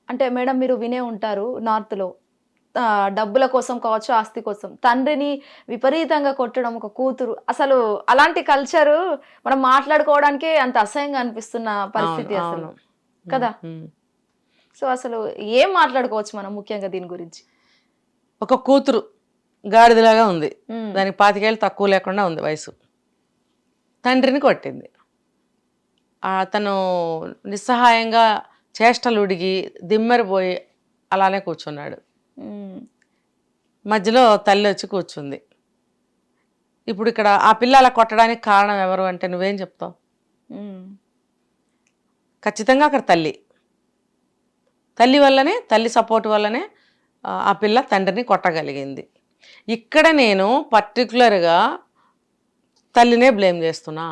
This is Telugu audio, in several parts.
అంటే మేడం మీరు వినే ఉంటారు నార్త్‌లో డబ్బుల కోసం కావచ్చు, ఆస్తి కోసం తండ్రిని విపరీతంగా కొట్టడం ఒక కూతురు. అసలు అలాంటి కల్చరు మనం మాట్లాడుకోవడానికే అంత అసహ్యంగా అనిపిస్తున్న అవును. పరిస్థితి అసలు. అవును. కదా! హ్మ్. సో, అసలు ఏం మాట్లాడుకోవచ్చు మనం ముఖ్యంగా దీని గురించి? ఒక కూతురు గాడిదలాగా ఉంది. హ్మ్. దానికి 25 ఏళ్ళు తక్కువ లేకుండా ఉంది వయసు. తండ్రిని కొట్టింది. అతను నిస్సహాయంగా చేష్టలుడిగి దిమ్మెరపోయి అలానే కూర్చున్నాడు. హ్మ్. మధ్యలో తల్లి వచ్చి కూర్చుంది. ఇప్పుడు ఇక్కడ ఆ పిల్ల అలా కొట్టడానికి కారణం ఎవరు అంటే నువ్వేం చెప్తావు? హ్మ్. ఖచ్చితంగా అక్కడ తల్లి. తల్లి వల్లనే, తల్లి సపోర్ట్ వల్లనే ఆ పిల్ల తండ్రిని కొట్టగలిగింది. ఇక్కడ నేను పర్టిక్యులర్‌గా తల్లినే బ్లేమ్ చేస్తున్నా.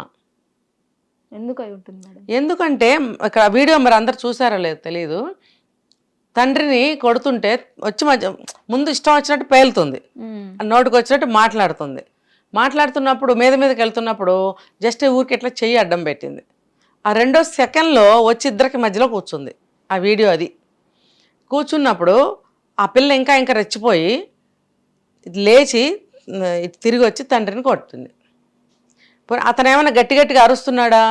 ఎందుకై ఉంటుంది మేడం? ఎందుకంటే ఇక్కడ వీడియో మరి అందరు చూసారో లేదో తెలీదు. తండ్రిని కొడుతుంటే వచ్చి ముందు ఇష్టం వచ్చినట్టు పేలుతుంది. హ్మ్. నోటికొచ్చినట్టు మాట్లాడుతుంది. మాట్లాడుతున్నప్పుడు మీదకి వెళ్తున్నప్పుడు జస్ట్ ఊరికే ఇట్లా చెయ్యి అడ్డం పెట్టింది. ఆ రెండో సెకండ్‌లో వచ్చి ఇద్దరికి మధ్యలో కూర్చుంది. ఆ వీడియో అది. కూర్చున్నప్పుడు ఆ పిల్ల ఇంకా రెచ్చిపోయి లేచి ఇటు తిరిగొచ్చి తండ్రిని కొట్టింది. అతనేమన్నా గట్టిగా అరుస్తున్నాడా?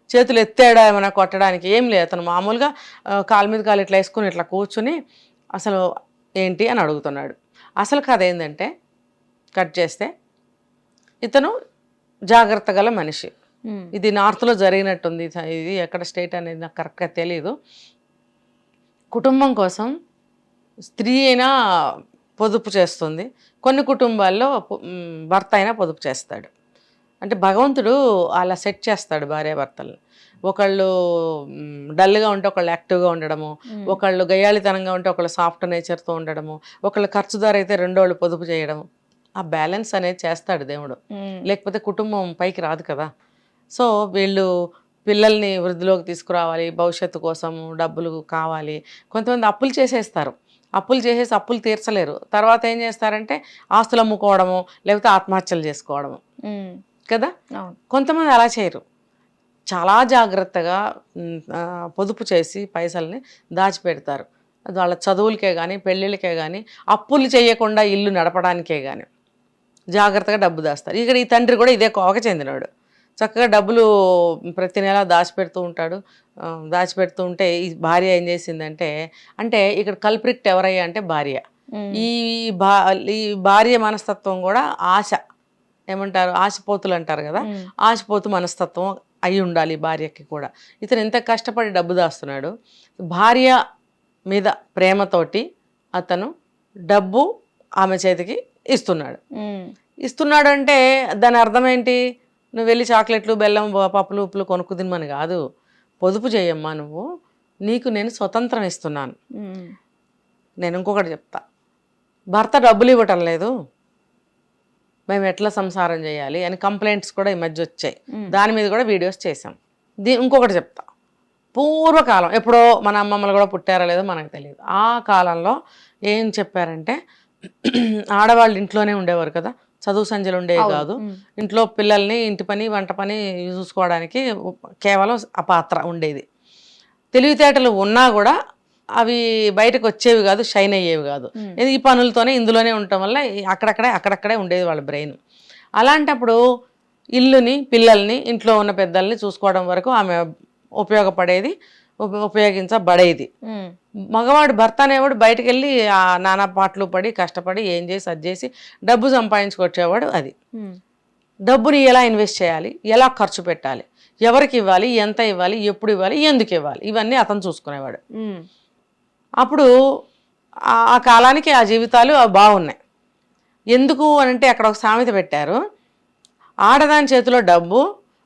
చేతులు ఎత్తాడా ఏమైనా కొట్టడానికి? ఏం లేదు. అతను మామూలుగా కాలు మీద కాలు ఇట్లా వేసుకుని ఇట్లా కూర్చుని అసలు ఏంటి అని అడుగుతున్నాడు. అసలు కథ ఏంటంటే కట్ చేస్తే ఇతను జాగ్రత్త గల మనిషి. హ్మ్. ఇది నార్త్‌లో జరిగినట్టుంది. ఇది ఎక్కడ స్టేట్ అనేది నాకు కరెక్ట్‌గా తెలీదు. కుటుంబం కోసం స్త్రీ అయినా పొదుపు చేస్తుంది. కొన్ని కుటుంబాల్లో భర్త అయినా పొదుపు చేస్తాడు. అంటే భగవంతుడు అలా సెట్ చేస్తాడు భార్యాభర్తలను. ఒకళ్ళు డల్‌గా ఉంటే ఒకళ్ళు యాక్టివ్‌గా ఉండడము, ఒకళ్ళు గయ్యాళితనంగా ఉంటే ఒకళ్ళు సాఫ్ట్ నేచర్‌తో ఉండడము, ఒకళ్ళు ఖర్చుదారు అయితే రెండోళ్ళు పొదుపు చేయడము. ఆ బ్యాలెన్స్ అనేది చేస్తాడు దేవుడు. లేకపోతే కుటుంబం పైకి రాదు కదా! సో, వీళ్ళు పిల్లల్ని వృద్ధిలోకి తీసుకురావాలి, భవిష్యత్తు కోసము డబ్బులు కావాలి. కొంతమంది అప్పులు చేసేస్తారు. అప్పులు చేసేసి అప్పులు తీర్చలేరు. తర్వాత ఏం చేస్తారంటే ఆస్తులు అమ్ముకోవడము, లేకపోతే ఆత్మహత్యలు చేసుకోవడము. కదా! అవును. కొంతమంది అలా చేయరు. చాలా జాగ్రత్తగా పొదుపు చేసి పైసల్ని దాచిపెడతారు. అది వాళ్ళ చదువులకే గానీ, పెళ్ళిళ్ళకే గానీ, అప్పులు చేయకుండా ఇల్లు నడపడానికే గానీ జాగ్రత్తగా డబ్బు దాస్తారు. ఇక్కడ ఈ తండ్రి కూడా ఇదే కోవకి చెందినోడు. చక్కగా డబ్బులు ప్రతి నెల దాచిపెడుతూ ఉంటాడు. దాచిపెడుతూ ఉంటే ఈ భార్య ఏం చేసిందంటే అంటే ఇక్కడ కల్ప్రిట్ ఎవరయ్యా అంటే భార్య. ఈ భా ఈ భార్య మనస్తత్వం కూడా ఆశ ఏమంటారు ఆశపోతులు అంటారు కదా, ఆశపోతు మనస్తత్వం అయి ఉండాలి భార్యకి కూడా. ఇతను ఎంత కష్టపడి డబ్బు దాస్తున్నాడు. భార్య మీద ప్రేమతోటి అతను డబ్బు ఆమె చేతికి ఇస్తున్నాడు. ఇస్తున్నాడు అంటే దాని అర్థం ఏంటి? నువ్వు వెళ్ళి చాక్లెట్లు బెల్లం పప్పులు ఉప్పులు కొనుక్కు తినమని కాదు. పొదుపు చేయమ్మా నువ్వు, నీకు నేను స్వతంత్రం ఇస్తున్నాను. నేను ఇంకొకటి చెప్తా, భర్త డబ్బులు ఇవ్వటం లేదు, మేము ఎట్లా సంసారం చేయాలి అని కంప్లైంట్స్ కూడా ఈ మధ్య వచ్చాయి. దాని మీద కూడా వీడియోస్ చేసాం. ఇంకొకటి చెప్తా, పూర్వకాలం ఎప్పుడో మన అమ్మమ్మలు కూడా పుట్టారో లేదో మనకు తెలియదు. ఆ కాలంలో ఏం చెప్పారంటే ఆడవాళ్ళు ఇంట్లోనే ఉండేవారు కదా, చదువు సంధ్యలు ఉండేవి కాదు. ఇంట్లో పిల్లల్ని ఇంటి పని వంట పని చూసుకోవడానికి కేవలం ఆ పాత్ర ఉండేది. తెలివితేటలు ఉన్నా కూడా అవి బయటకు వచ్చేవి కాదు, షైన్ అయ్యేవి కాదు. ఈ పనులతోనే ఇందులోనే ఉండటం వల్ల అక్కడక్కడే ఉండేది వాళ్ళ బ్రెయిన్. అలాంటప్పుడు ఇల్లుని పిల్లల్ని ఇంట్లో ఉన్న పెద్దల్ని చూసుకోవడం వరకు ఆమె ఉపయోగించబడేది. మగవాడు భర్త అనేవాడు బయటకు వెళ్ళి ఆ నానా పాటలు పడి కష్టపడి ఏం చేసి అది చేసి డబ్బు సంపాదించుకొచ్చేవాడు. అది డబ్బుని ఎలా ఇన్వెస్ట్ చేయాలి, ఎలా ఖర్చు పెట్టాలి, ఎవరికి ఇవ్వాలి, ఎంత ఇవ్వాలి, ఎప్పుడు ఇవ్వాలి, ఎందుకు ఇవ్వాలి, ఇవన్నీ అతను చూసుకునేవాడు. అప్పుడు ఆ కాలానికి ఆ జీవితాలు బాగున్నాయి. ఎందుకు అంటే అక్కడ ఒక సామెత పెట్టారు, ఆడదాని చేతిలో డబ్బు,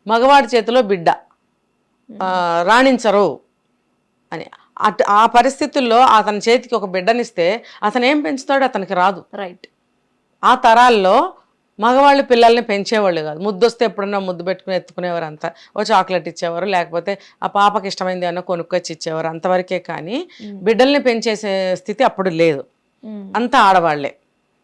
మగవాడి చేతిలో బిడ్డ రాణించరు అని. ఆ పరిస్థితుల్లో అతని చేతికి ఒక బిడ్డనిస్తే అతను ఏం పెంచుతాడు, అతనికి రాదు. రైట్. ఆ తరాల్లో మగవాళ్ళు పిల్లల్ని పెంచేవాళ్ళు కాదు. ముద్దొస్తే ఎప్పుడన్నా ముద్దు పెట్టుకుని ఎత్తుకునేవారు, అంతా ఓ చాక్లెట్ ఇచ్చేవారు, లేకపోతే ఆ పాపకి ఇష్టమైంది అన్న కొనుక్కొచ్చి ఇచ్చేవారు, అంతవరకే. కానీ బిడ్డల్ని పెంచేసే స్థితి అప్పుడు లేదు, అంతా ఆడవాళ్లే.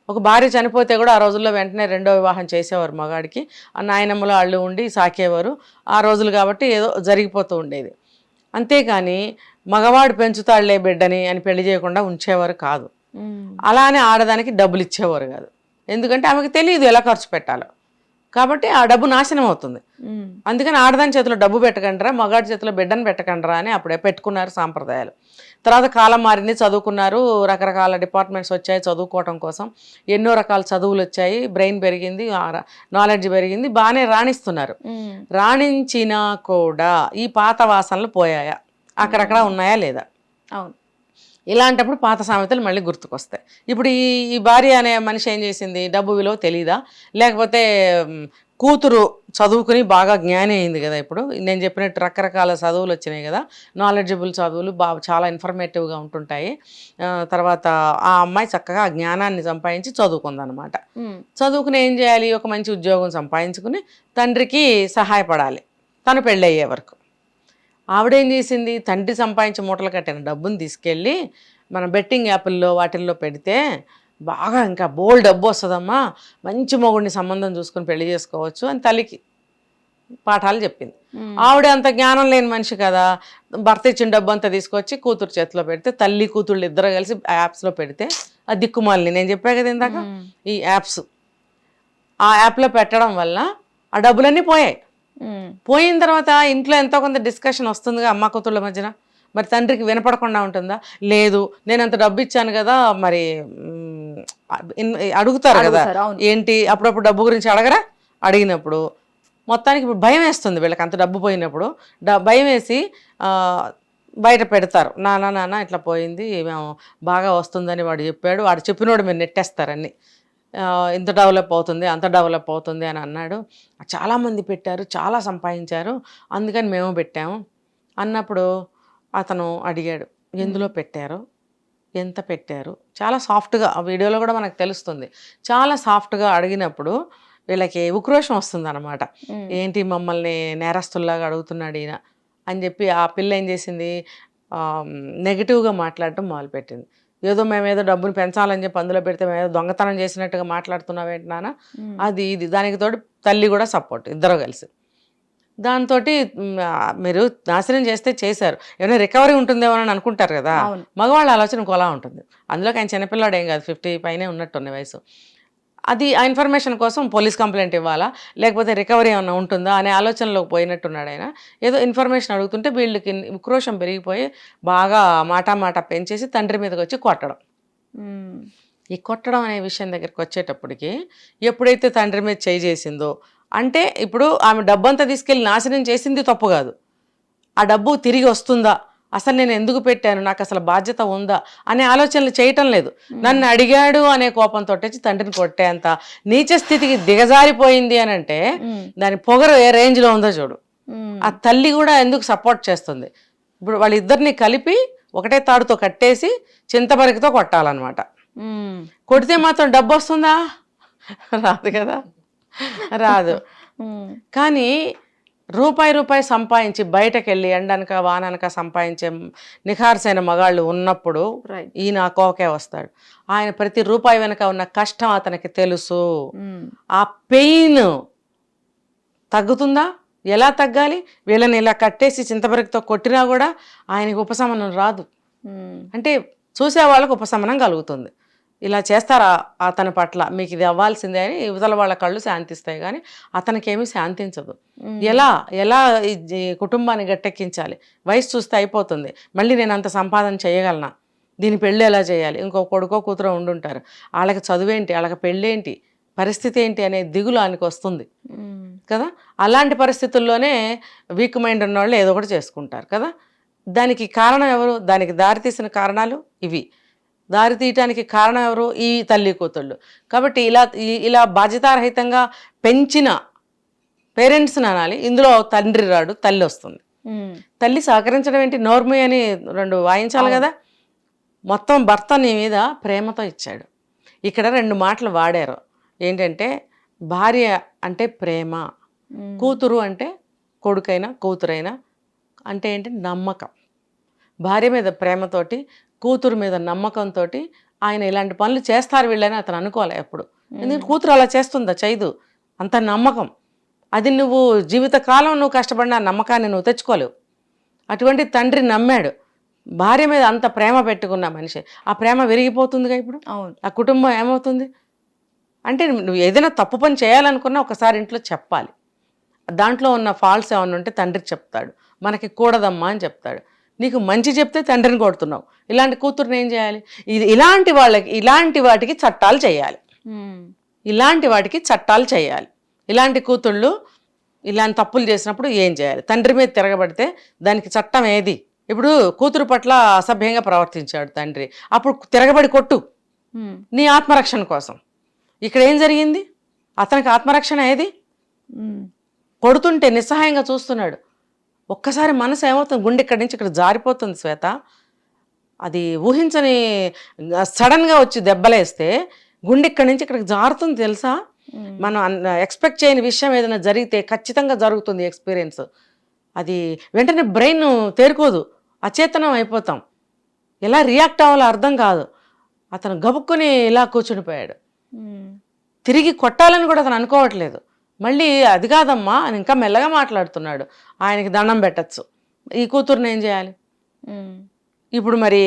ఒక భార్య చనిపోతే కూడా ఆ రోజుల్లో వెంటనే రెండో వివాహం చేసేవారు మగాడికి. ఆ నాయనమ్మలో అళ్ళు ఉండి సాకేవారు ఆ రోజులు, కాబట్టి ఏదో జరిగిపోతూ ఉండేది. అంతేకాని మగవాడు పెంచుతాడులే బిడ్డని అని పెళ్లి చేయకుండా ఉంచేవారు కాదు. ఉమ్. అలానే ఆడదానికి డబ్బులు ఇచ్చేవారు కాదు. ఎందుకంటే ఆమెకు తెలియదు ఎలా ఖర్చు పెట్టాలో, కాబట్టి ఆ డబ్బు నాశనం అవుతుంది. ఉమ్. అందుకని ఆడదాని చేతిలో డబ్బు పెట్టకండ్రా, మగాడి చేతిలో బిడ్డను పెట్టకండ్రా అని అప్పుడే పెట్టుకున్నారు సాంప్రదాయాలు. తర్వాత కాలం మారింది, చదువుకున్నారు, రకరకాల డిపార్ట్మెంట్స్ వచ్చాయి చదువుకోవటం కోసం, ఎన్నో రకాల చదువులు వచ్చాయి, బ్రెయిన్ పెరిగింది, నాలెడ్జ్ పెరిగింది, బాగానే రాణిస్తున్నారు. ఉమ్. రాణించినా కూడా ఈ పాత వాసనలు పోయాయా, అక్కడక్కడ ఉన్నాయా లేదా? అవును. ఇలాంటప్పుడు పాత సామెతలు మళ్ళీ గుర్తుకొస్తాయి. ఇప్పుడు ఈ భార్య అనే మనిషి ఏం చేసింది, డబ్బు విలువ తెలీదా, లేకపోతే కూతురు చదువుకుని బాగా జ్ఞాని అయింది కదా, ఇప్పుడు నేను చెప్పినట్టు రకరకాల చదువులు వచ్చినాయి కదా, నాలెడ్జబుల్ చదువులు బాగా చాలా ఇన్ఫర్మేటివ్గా ఉంటుంటాయి. తర్వాత ఆ అమ్మాయి చక్కగా ఆ జ్ఞానాన్ని సంపాదించి చదువుకుందనమాట. చదువుకుని ఏం చేయాలి, ఒక మంచి ఉద్యోగం సంపాదించుకుని తండ్రికి సహాయపడాలి తను పెళ్ళయ్యే వరకు. ఆవిడేం చేసింది, తండ్రి సంపాదించి మూటలు కట్టిన డబ్బుని తీసుకెళ్ళి మన బెట్టింగ్ యాప్ల్లో వాటిల్లో పెడితే బాగా ఇంకా బోల్డ్ డబ్బు వస్తుందమ్మా, మంచి మొగుడిని సంబంధం చూసుకుని పెళ్లి చేసుకోవచ్చు అని తల్లికి పాఠాలు చెప్పింది. ఆవిడ అంత జ్ఞానం లేని మనిషి కదా, భర్త ఇచ్చిన డబ్బు అంతా తీసుకొచ్చి కూతురు చేతిలో పెడితే, తల్లి కూతుళ్ళు ఇద్దరు కలిసి యాప్స్లో పెడితే, ఆ దిక్కుమాలిని నేను చెప్పా కదా ఇందాక, ఈ యాప్స్, ఆ యాప్లో పెట్టడం వల్ల ఆ డబ్బులన్నీ పోయాయి. పోయిన తర్వాత ఇంట్లో ఎంతో కొంత డిస్కషన్ వస్తుందిగా అమ్మ కూతుళ్ళ మధ్యన. మరి తండ్రికి వినపడకుండా ఉంటుందా? లేదు, నేను అంత డబ్బు ఇచ్చాను కదా, మరి అడుగుతారు కదా, ఏంటి అప్పుడప్పుడు డబ్బు గురించి అడగరా, అడిగినప్పుడు మొత్తానికి ఇప్పుడు భయం వేస్తుంది వీళ్ళకి, అంత డబ్బు పోయినప్పుడు భయం వేసి బయట పెడతారు, నాన్న ఇట్లా పోయింది, మేము బాగా వస్తుందని వాడు చెప్పాడు, వాడు చెప్పినోడు మీరు నెట్టేస్తారని, ఇంత డెవలప్ అవుతుంది అంత డెవలప్ అవుతుంది అని అన్నాడు, చాలామంది పెట్టారు, చాలా సంపాదించారు, అందుకని మేము పెట్టాము అన్నప్పుడు అతను అడిగాడు, ఎందులో పెట్టారు, ఎంత పెట్టారు, చాలా సాఫ్ట్గా, ఆ వీడియోలో కూడా మనకు తెలుస్తుంది, చాలా సాఫ్ట్గా అడిగినప్పుడు వీళ్ళకి ఉక్రోషం వస్తుంది అనమాట. ఏంటి మమ్మల్ని నేరస్తుల్లాగా అడుగుతున్నాడు ఈయన అని చెప్పి ఆ పిల్ల ఏం చేసింది, నెగిటివ్గా మాట్లాడటం మొదలుపెట్టింది. ఏదో మేమేదో డబ్బుని పెంచాలని చెప్పి అందులో పెడితే మేమేదో దొంగతనం చేసినట్టుగా మాట్లాడుతున్నావేంటి నాన్న, అది ఇది, దానికి తోడు తల్లి కూడా సపోర్ట్, ఇద్దరు కలిసి. దాంతో మీరు నాశనం చేస్తే చేశారు, ఏమైనా రికవరీ ఉంటుందేమో అని అనుకుంటారు కదా, మగవాళ్ళ ఆలోచన ఇంకోలా ఉంటుంది. అందులోకి ఆయన చిన్నపిల్లాడు ఏం కాదు, 50 పైనే ఉన్నట్టున్న వయసు. అది ఆ ఇన్ఫర్మేషన్ కోసం పోలీస్ కంప్లైంట్ ఇవ్వాలా, లేకపోతే రికవరీ ఏమైనా ఉంటుందా అనే ఆలోచనలోకి పోయినట్టున్నాడు ఆయన. ఏదో ఇన్ఫర్మేషన్ అడుగుతుంటే వీళ్ళకి ఉక్రోషం పెరిగిపోయి బాగా మాట పెంచేసి తండ్రి మీదకి వచ్చి కొట్టడం. ఈ కొట్టడం అనే విషయం దగ్గరికి వచ్చేటప్పటికి ఎప్పుడైతే తండ్రి మీద చేయి చేసిందో, అంటే ఇప్పుడు ఆమె డబ్బంతా తీసుకెళ్ళి నాశనం చేసింది తప్పు కాదు, ఆ డబ్బు తిరిగి వస్తుందా, అసలు నేను ఎందుకు పెట్టాను, నాకు అసలు బాధ్యత ఉందా అనే ఆలోచనలు చేయటం లేదు. నన్ను అడిగాడు అనే కోపంతో వచ్చి తండ్రిని కొట్టేంత నీచ స్థితికి దిగజారిపోయింది అని అంటే దాని పొగరు ఏ రేంజ్లో ఉందో చూడు. ఆ తల్లి కూడా ఎందుకు సపోర్ట్ చేస్తుంది. ఇప్పుడు వాళ్ళిద్దరిని కలిపి ఒకటే తాడుతో కట్టేసి చింతపరికితో కొట్టాలన్నమాట. కొడితే మాత్రం డబ్బు వస్తుందా, రాదు కదా, రాదు. కానీ రూపాయి సంపాదించి బయటకు వెళ్ళి ఎండనక వాననక సంపాదించే నిఖార్సైన మగాళ్ళు ఉన్నప్పుడు ఈయన కోకే వస్తాడు. ఆయన ప్రతి రూపాయి వెనక ఉన్న కష్టం అతనికి తెలుసు. ఆ పెయిన్ తగ్గుతుందా, ఎలా తగ్గాలి, వీళ్ళని ఇలా కట్టేసి చింతపరికితో కొట్టినా కూడా ఆయనకి ఉపశమనం రాదు. అంటే చూసే వాళ్ళకు ఉపశమనం కలుగుతుంది, ఇలా చేస్తారా అతని పట్ల, మీకు ఇది అవ్వాల్సిందే అని యువతల వాళ్ళ కళ్ళు శాంతిస్తాయి, కానీ అతనికేమీ శాంతించదు. ఎలా ఈ కుటుంబాన్ని గట్టెక్కించాలి, వయసు చూస్తే అయిపోతుంది, మళ్ళీ నేను అంత సంపాదన చేయగలనా, దీని పెళ్ళి ఎలా చేయాలి, ఇంకో కొడుకో కూతురో ఉండుంటారు, వాళ్ళకి చదువేంటి, వాళ్ళకి పెళ్ళేంటి, పరిస్థితి ఏంటి అనే దిగులు ఆయనకు వస్తుంది కదా. అలాంటి పరిస్థితుల్లోనే వీక్ మైండ్ ఉన్న వాళ్ళు ఏదో ఒకటి చేసుకుంటారు కదా. దానికి కారణం ఎవరు, దానికి దారితీసిన కారణాలు ఇవి. దారి తీయటానికి కారణం ఎవరు, ఈ తల్లి కూతుళ్ళు. కాబట్టి ఇలా బాధ్యతారహితంగా పెంచిన పేరెంట్స్ని అనాలి. ఇందులో తండ్రి రాడు, తల్లి వస్తుంది. తల్లి సహకరించడం ఏంటి, నోర్మి అని 2 వాయించాలి కదా. మొత్తం భర్త నీ మీద ప్రేమతో ఇచ్చాడు. ఇక్కడ 2 మాటలు వాడారు, ఏంటంటే భార్య అంటే ప్రేమ, కూతురు అంటే కొడుకైనా కూతురైనా అంటే ఏంటి, నమ్మకం. భార్య మీద ప్రేమతోటి, కూతురు మీద నమ్మకంతో ఆయన ఇలాంటి పనులు చేస్తారు వీళ్ళని అతను అనుకోలే ఎప్పుడు. ఎందుకంటే కూతురు అలా చేస్తుందా, చేయదు, అంత నమ్మకం. అది నువ్వు జీవితకాలం నువ్వు కష్టపడిన నమ్మకాన్ని నువ్వు తెచ్చుకోలేవు. అటువంటి తండ్రి నమ్మాడు. భార్య మీద అంత ప్రేమ పెట్టుకున్న మనిషి, ఆ ప్రేమ విరిగిపోతుందిగా ఇప్పుడు. అవును. ఆ కుటుంబం ఏమవుతుంది అంటే, నువ్వు ఏదైనా తప్పు పని చేయాలనుకున్నా ఒకసారి ఇంట్లో చెప్పాలి. దాంట్లో ఉన్న ఫాల్ట్స్ ఏమన్నా ఉంటే తండ్రికి చెప్తాడు, మనకి కూడదమ్మా అని చెప్తాడు. నీకు మంచి చెప్తే తండ్రిని కొడుతున్నావు, ఇలాంటి కూతుర్ని ఏం చేయాలి? ఇలాంటి వాటికి చట్టాలు చేయాలి. ఇలాంటి వాటికి చట్టాలు చేయాలి. ఇలాంటి కూతుళ్ళు ఇలాంటి తప్పులు చేసినప్పుడు ఏం చేయాలి? తండ్రి మీద తిరగబడితే దానికి చట్టం ఏది? ఇప్పుడు కూతురు పట్ల అసభ్యంగా ప్రవర్తించాడు తండ్రి, అప్పుడు తిరగబడి కొట్టు నీ ఆత్మరక్షణ కోసం. ఇక్కడ ఏం జరిగింది? అతనికి ఆత్మరక్షణ ఏది? కొడుతుంటే నిస్సహాయంగా చూస్తున్నాడు. ఒక్కసారి మనసు ఏమవుతుంది, గుండె ఇక్కడి నుంచి ఇక్కడ జారిపోతుంది శ్వేత. అది ఊహించని సడన్గా వచ్చి దెబ్బలేస్తే గుండె ఇక్కడి నుంచి ఇక్కడికి జారుతుంది తెలుసా. మనం ఎక్స్పెక్ట్ చేయని విషయం ఏదైనా జరిగితే ఖచ్చితంగా జరుగుతుంది ఎక్స్పీరియన్స్. అది వెంటనే బ్రెయిన్ తేరుకోదు, అచేతనం అయిపోతాం. ఎలా రియాక్ట్ అవ్వాలో అర్థం కాదు. అతను గబుక్కుని ఇలా కూర్చునిపోయాడు. తిరిగి కొట్టాలని కూడా అతను అనుకోవట్లేదు. మళ్ళీ అది కాదమ్మా అని ఇంకా మెల్లగా మాట్లాడుతున్నాడు. ఆయనకి దండం పెట్టచ్చు. ఈ కూతుర్ని ఏం చేయాలి ఇప్పుడు? మరి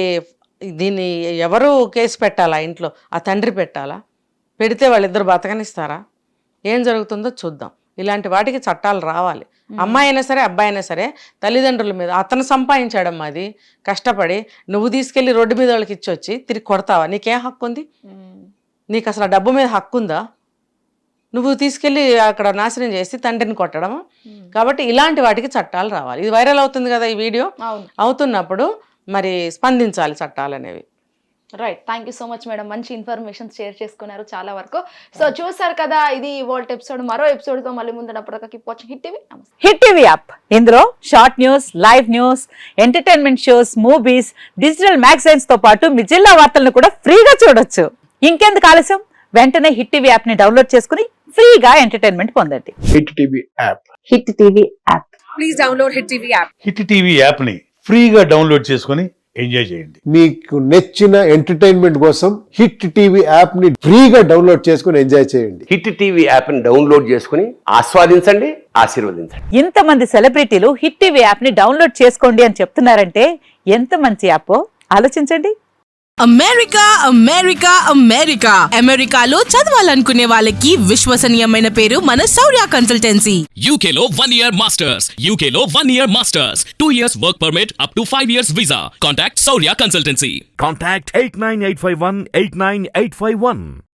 దీన్ని ఎవరు కేసు పెట్టాలా? ఇంట్లో ఆ తండ్రి పెట్టాలా? పెడితే వాళ్ళిద్దరు బతకనిస్తారా? ఏం జరుగుతుందో చూద్దాం. ఇలాంటి వాటికి చట్టాలు రావాలి. అమ్మాయి అయినా సరే అబ్బాయి అయినా సరే తల్లిదండ్రుల మీద, అతను సంపాదించాడమ్మా అది కష్టపడి, నువ్వు తీసుకెళ్ళి రోడ్డు మీద వాళ్ళకి ఇచ్చొచ్చి తిరిగి కొడతావా? నీకేం హక్కు ఉంది? నీకు అసలు ఆ డబ్బు మీద హక్కు ఉందా? నువ్వు తీసుకెళ్ళి అక్కడ నాశనం చేసి తండ్రిని కొట్టడం. కాబట్టి ఇలాంటి వాటికి చట్టాలు రావాలి. ఇది వైరల్ అవుతుంది కదా ఈ వీడియో. అవుతున్నప్పుడు మరి స్పందించాలి చట్టాలు అనేవి. Right. Thank you so much madam, మంచి ఇన్ఫర్మేషన్ షేర్ చేసుకున్నారు చాలా వరకు. సో చూసారు కదా, ఇది వరల్డ్ ఎపిసోడ్. మరో ఎపిసోడ్ తో మళ్ళీ ముందున్నప్పుడు keep watching Hit TV. Hit TV app, ఇందులో short news, live news, entertainment shows, movies, digital magazines తో పాటు మీ జిల్లా వార్తలను కూడా ఫ్రీగా చూడొచ్చు. ఇంకెందుకు ఆలస్యం, వెంటనే హిట్ టీవీ యాప్ ని డౌన్లోడ్ చేసుకుని ఫ్రీగా ఎంటర్టైన్మెంట్ పొందండి. Hit TV app. Hit TV app. Please download hit TV app. Hit TV app ని ఫ్రీగా డౌన్లోడ్ చేసుకొని ఎంజాయ్ చేయండి. మీకు నచ్చిన ఎంటర్టైన్మెంట్ కోసం హిట్ టీవీ యాప్ ని ఫ్రీగా డౌన్లోడ్ చేసుకొని ఎంజాయ్ చేయండి. హిట్ టీవీ యాప్ ని డౌన్లోడ్ చేసుకుని ఆస్వాదించండి, ఆశీర్వదించండి. ఇంతమంది సెలబ్రిటీలు హిట్ టీవీ యాప్ ని డౌన్లోడ్ చేసుకోండి అని చెప్తున్నారంటే ఎంత మంచి యాప్ ఆలోచించండి. అమెరికా అమెరికా అమెరికా అమెరికాలో చదవాలనుకునే వాళ్ళకి విశ్వసనీయమైన పేరు మన శౌర్య కన్సల్టెన్సీ. UK లో 1 year masters. UK లో 1 year masters. 2 years work permit up to 5 years visa. Contact Saurya Consultancy. Contact 89851 89851.